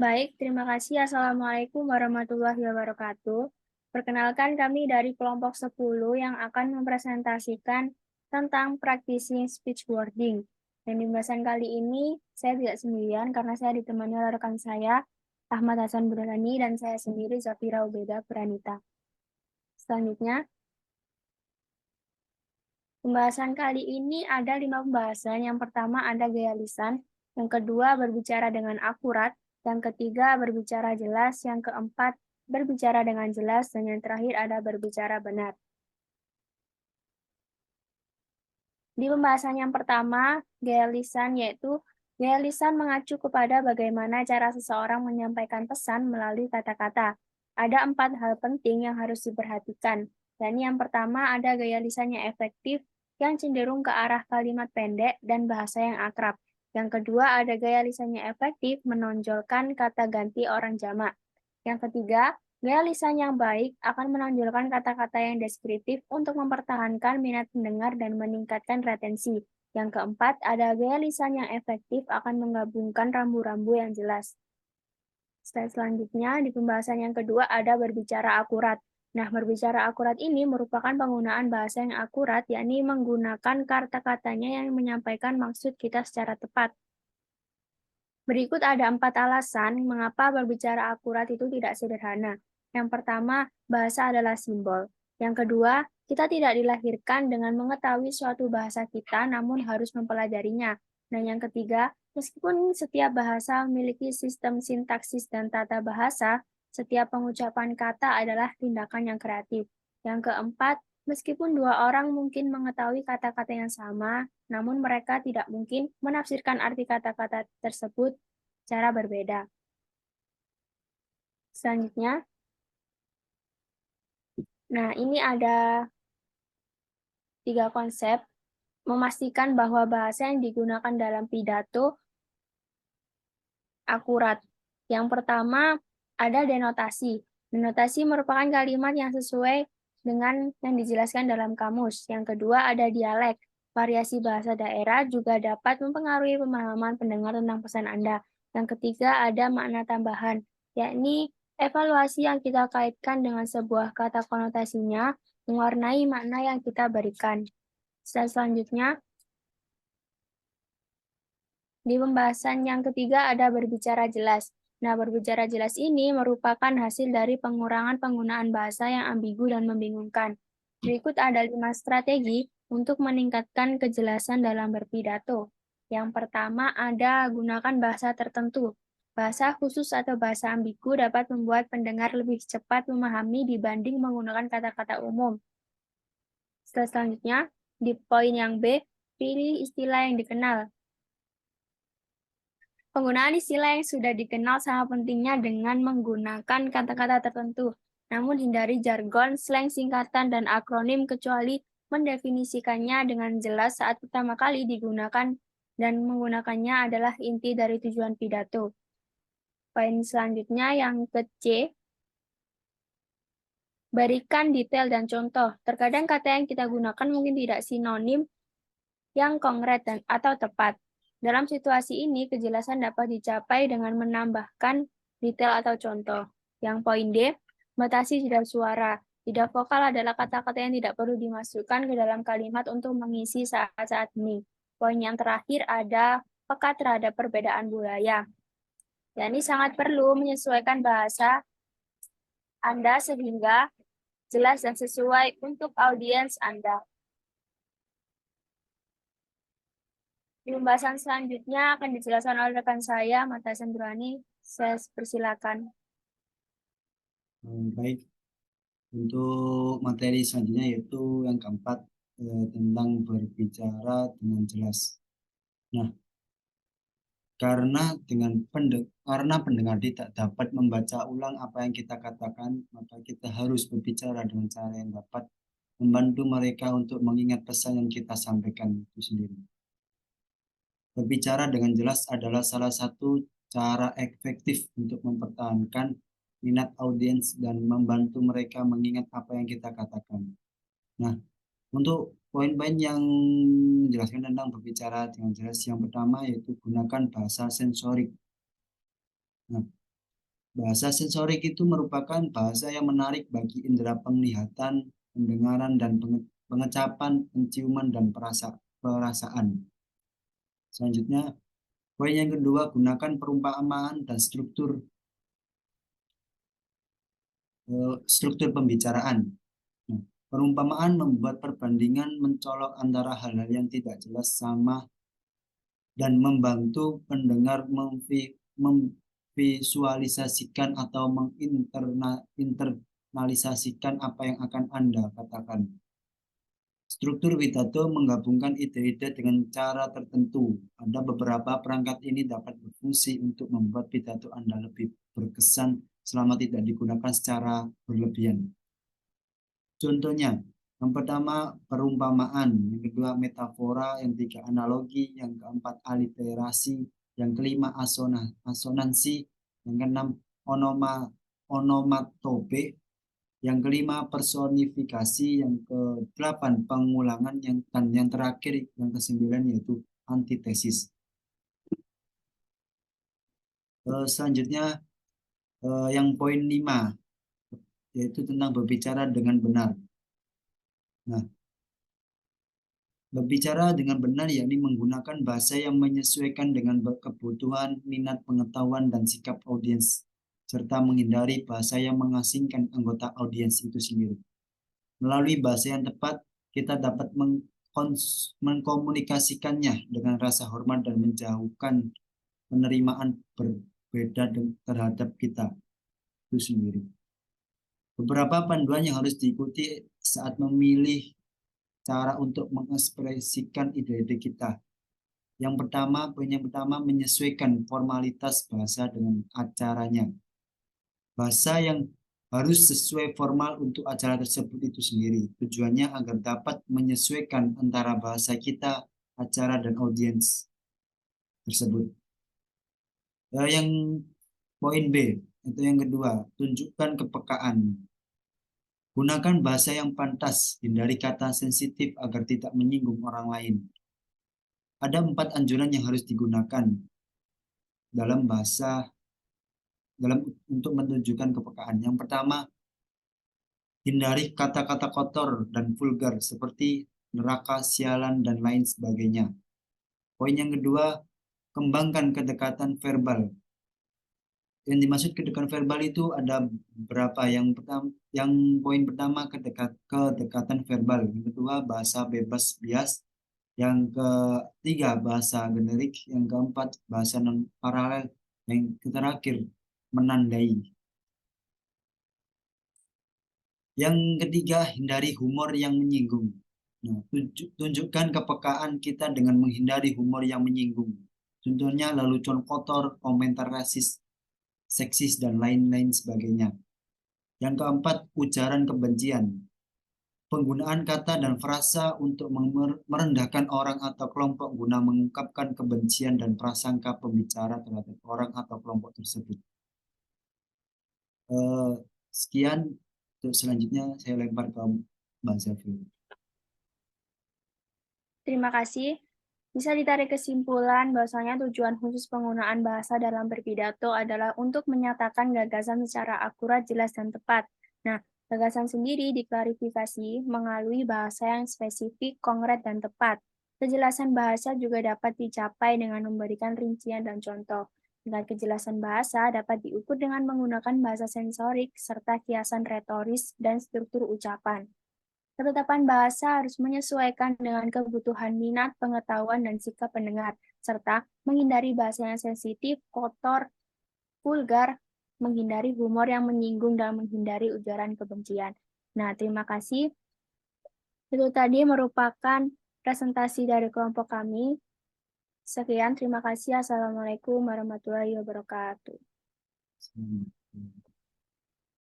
Baik, terima kasih. Assalamualaikum warahmatullahi wabarakatuh. Perkenalkan kami dari kelompok 10 yang akan mempresentasikan tentang practicing speech wording. Dan di pembahasan kali ini, saya tidak sendirian karena saya ditemani oleh rekan saya, Ahmad Hasan Burhani, dan saya sendiri, Zafira Ubeda Pranita. Selanjutnya, pembahasan kali ini ada 5 pembahasan. Yang pertama ada gaya lisan, yang kedua berbicara dengan akurat, yang ketiga berbicara jelas, yang keempat berbicara dengan jelas, dan yang terakhir ada berbicara benar. Di pembahasan yang pertama, gaya lisan yaitu gaya lisan mengacu kepada bagaimana cara seseorang menyampaikan pesan melalui kata-kata. Ada 4 hal penting yang harus diperhatikan. Dan yang pertama ada gaya lisan yang efektif yang cenderung ke arah kalimat pendek dan bahasa yang akrab. Yang kedua ada gaya lisan yang efektif menonjolkan kata ganti orang jamak. Yang ketiga, gaya lisan yang baik akan menonjolkan kata-kata yang deskriptif untuk mempertahankan minat pendengar dan meningkatkan retensi. Yang keempat, ada gaya lisan yang efektif akan menggabungkan rambu-rambu yang jelas. Slide selanjutnya, di pembahasan yang kedua ada berbicara akurat. Nah, berbicara akurat ini merupakan penggunaan bahasa yang akurat, yakni menggunakan kata-katanya yang menyampaikan maksud kita secara tepat. Berikut ada 4 alasan mengapa berbicara akurat itu tidak sederhana. Yang pertama, bahasa adalah simbol. Yang kedua, kita tidak dilahirkan dengan mengetahui suatu bahasa kita, namun harus mempelajarinya. Dan yang ketiga, meskipun setiap bahasa memiliki sistem sintaksis dan tata bahasa, setiap pengucapan kata adalah tindakan yang kreatif. Yang keempat, meskipun dua orang mungkin mengetahui kata-kata yang sama, namun mereka tidak mungkin menafsirkan arti kata-kata tersebut secara berbeda. Selanjutnya, nah ini ada 3 konsep memastikan bahwa bahasa yang digunakan dalam pidato akurat. Yang pertama, ada denotasi. Denotasi merupakan kalimat yang sesuai dengan yang dijelaskan dalam kamus. Yang kedua, ada dialek. Variasi bahasa daerah juga dapat mempengaruhi pemahaman pendengar tentang pesan Anda. Yang ketiga, ada makna tambahan, yakni evaluasi yang kita kaitkan dengan sebuah kata konotasinya mewarnai makna yang kita berikan. Selanjutnya, di pembahasan yang ketiga ada berbicara jelas. Nah, berbicara jelas ini merupakan hasil dari pengurangan penggunaan bahasa yang ambigu dan membingungkan. Berikut ada 5 strategi untuk meningkatkan kejelasan dalam berpidato. Yang pertama ada gunakan bahasa tertentu. Bahasa khusus atau bahasa ambigu dapat membuat pendengar lebih cepat memahami dibanding menggunakan kata-kata umum. Selanjutnya, di poin yang B, pilih istilah yang dikenal. Penggunaan istilah yang sudah dikenal sangat pentingnya dengan menggunakan kata-kata tertentu. Namun hindari jargon, slang singkatan, dan akronim kecuali mendefinisikannya dengan jelas saat pertama kali digunakan dan menggunakannya adalah inti dari tujuan pidato. Poin selanjutnya yang ke C, berikan detail dan contoh. Terkadang kata yang kita gunakan mungkin tidak sinonim yang konkret atau tepat. Dalam situasi ini, kejelasan dapat dicapai dengan menambahkan detail atau contoh. Yang poin D, batasi jeda suara. Jeda vokal adalah kata-kata yang tidak perlu dimasukkan ke dalam kalimat untuk mengisi saat-saat ini. Poin yang terakhir ada peka terhadap perbedaan budaya. Dan ini sangat perlu menyesuaikan bahasa Anda sehingga jelas dan sesuai untuk audiens Anda. Di pembahasan selanjutnya akan dijelaskan oleh rekan saya, Mata Sembrani. Saya persilakan. Baik, untuk materi selanjutnya yaitu yang keempat tentang berbicara dengan jelas. Nah, karena pendengar tidak dapat membaca ulang apa yang kita katakan, maka kita harus berbicara dengan cara yang dapat membantu mereka untuk mengingat pesan yang kita sampaikan itu sendiri. Berbicara dengan jelas adalah salah satu cara efektif untuk mempertahankan minat audiens dan membantu mereka mengingat apa yang kita katakan. Nah, untuk poin-poin yang menjelaskan tentang berbicara dengan jelas, yang pertama yaitu gunakan bahasa sensorik. Nah, Bahasa sensorik itu merupakan bahasa yang menarik bagi indera penglihatan, pendengaran, dan pengecapan, penciuman, dan perasaan. Selanjutnya, poin yang kedua, gunakan perumpamaan dan struktur pembicaraan. Nah, perumpamaan membuat perbandingan mencolok antara hal-hal yang tidak jelas sama dan membantu pendengar memvisualisasikan atau menginternalisasikan apa yang akan Anda katakan. Struktur pidato menggabungkan ide-ide dengan cara tertentu. Ada beberapa perangkat ini dapat berfungsi untuk membuat pidato Anda lebih berkesan selama tidak digunakan secara berlebihan. Contohnya, yang pertama perumpamaan, yang kedua metafora, yang ketiga analogi, yang keempat aliterasi, yang kelima asonansi, yang keenam onomatope, yang kelima personifikasi, yang kedelapan pengulangan, dan yang terakhir yang kesembilan yaitu antitesis. Selanjutnya yang poin 5 yaitu tentang berbicara dengan benar. Nah, berbicara dengan benar yakni menggunakan bahasa yang menyesuaikan dengan kebutuhan, minat, pengetahuan, dan sikap audiens, serta menghindari bahasa yang mengasingkan anggota audiens itu sendiri. Melalui bahasa yang tepat, kita dapat mengkomunikasikannya dengan rasa hormat dan menjauhkan penerimaan berbeda terhadap kita itu sendiri. Beberapa panduan yang harus diikuti saat memilih cara untuk mengekspresikan ide-ide kita. Poin yang pertama, menyesuaikan formalitas bahasa dengan acaranya. Bahasa yang harus sesuai formal untuk acara tersebut itu sendiri. Tujuannya agar dapat menyesuaikan antara bahasa kita, acara, dan audiens tersebut. Yang poin B, itu yang kedua, tunjukkan kepekaan. Gunakan bahasa yang pantas, hindari kata sensitif agar tidak menyinggung orang lain. Ada 4 anjuran yang harus digunakan dalam untuk menunjukkan kepekaan. Yang pertama, hindari kata-kata kotor dan vulgar seperti neraka, sialan, dan lain sebagainya. Poin yang kedua, kembangkan kedekatan verbal. Yang dimaksud kedekatan verbal itu ada beberapa. Yang poin pertama kedekatan verbal. Yang kedua, bahasa bebas bias. Yang ketiga, bahasa generik. Yang keempat, bahasa non paralel. Yang terakhir, menandai. Yang ketiga, hindari humor yang menyinggung. Nah, tunjukkan kepekaan kita dengan menghindari humor yang menyinggung. Contohnya lelucon kotor, komentar rasis, seksis, dan lain-lain sebagainya. Yang keempat, ujaran kebencian. Penggunaan kata dan frasa untuk merendahkan orang atau kelompok guna mengungkapkan kebencian dan prasangka pembicara terhadap orang atau kelompok tersebut. Sekian, untuk selanjutnya saya lempar ke Mbak Zafir. Terima kasih. Bisa ditarik kesimpulan bahwasanya tujuan khusus penggunaan bahasa dalam berpidato adalah untuk menyatakan gagasan secara akurat, jelas, dan tepat. Nah, gagasan sendiri diklarifikasi melalui bahasa yang spesifik, konkret, dan tepat. Kejelasan bahasa juga dapat dicapai dengan memberikan rincian dan contoh. Dengan kejelasan bahasa dapat diukur dengan menggunakan bahasa sensorik serta kiasan retoris dan struktur ucapan. Ketetapan bahasa harus menyesuaikan dengan kebutuhan minat, pengetahuan, dan sikap pendengar, serta menghindari bahasa yang sensitif, kotor, vulgar, menghindari humor yang menyinggung, dan menghindari ujaran kebencian. Nah, terima kasih. Itu tadi merupakan presentasi dari kelompok kami. Sekian, terima kasih. Assalamualaikum warahmatullahi wabarakatuh.